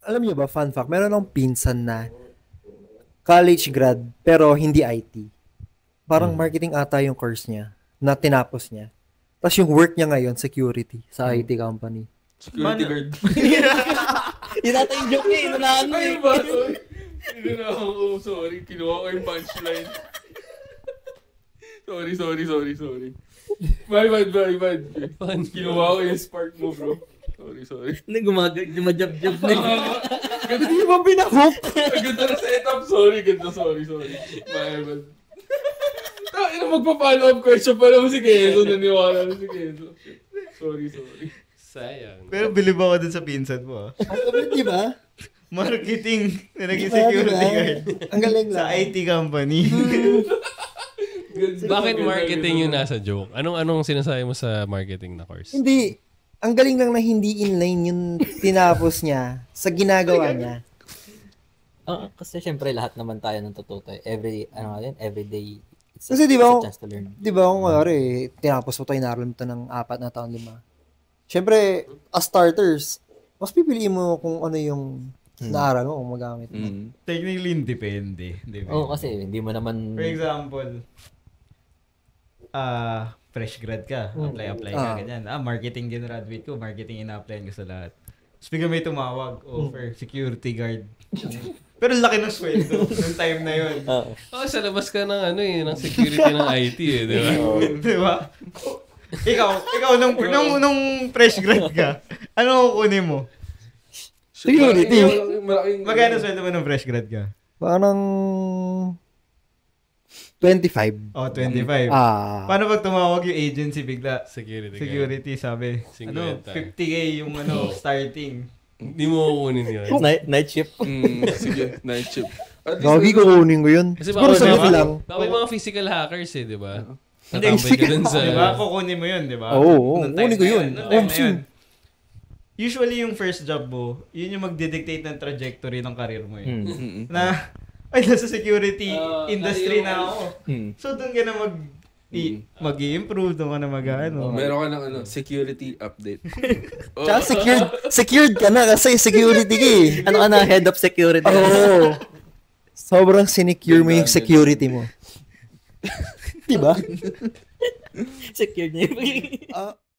alam niyo ba, fun fact, meron akong pinsan na college grad, pero hindi IT. Parang marketing ata yung course niya, na tinapos niya. Tapos yung work niya ngayon, security, sa IT company. Security guard. Yun natin yung joke niya, inunahan mo Ay, eh. ba? Sorry. Inunahan ko. Sorry. Kinuha ko yung punchline. Sorry. Bad. Kinuha ko yung spark mo, bro. Sorry. Hindi, gumajab-jab na yun. Ganda di ba pinahook? Ganda na setup. Sorry. Bad. Ina magpa-follow up question pa naman si Kenzo. Naniwala na si Kenzo. Sorry. Sayang. Pero bilib ako dun sa pinsan mo. Di ba? Marketing na naging security guard. Ang galing Sa lang. IT company. Bakit marketing yung nasa joke? Anong sinasabi mo sa marketing na course? Hindi. Ang galing lang na hindi inline yung tinapos niya sa ginagawa niya. Kasi syempre lahat naman tayo natututo eh. Everyday. It's Kasi di ba, a chance to learn. di ba kung tinapos mo tayo, inaral mo ito ng 4 na taon, 5. Siyempre, as starters, mas pipiliin mo kung ano yung naaral mo, kung magamit mo. Technically, depende. Oo, kasi hindi mo naman... For example, fresh grad ka, apply ka, ganyan. Marketing din graduate ko, marketing ina-applyan ko sa lahat. Tapos bigla may tumawag, offer, security guard. Pero laki ng sweldo nung time na yun. Sa labas ka ng security ng IT di ba? Di ba? Ikaw nung fresh grad ka, ano kukunin mo? Security. Magkano sweldo mo nung fresh grad ka? Parang 25. 25. Paano pag tumawag yung agency bigla? Security, sabi. 50. 50K yung starting. Hindi mo kukunin yun. Night shift. Sige, night shift. Gagi ko kunin ko yun. Kasi Siguro sa gabi lang. Baka may mga physical hackers di ba? Hindi, Tatambay ka dun sa... Di ba? Kukunin mo yun, di ba? Oo, Nung time kunin ko na yun. nung time na yun. Usually, yung first job mo, yun yung mag-dictate ng trajectory ng career mo yun. Na, nasa security industry na ako. So, doon ka na mag-i-improve, doon ka na mag-ano. Meron ka ng security update. Tsaka secured ka na kasi security ka eh. Ano ka na, head of security? Oo. Sobrang sinecure mo yung security mo. Diba? Secured niya yung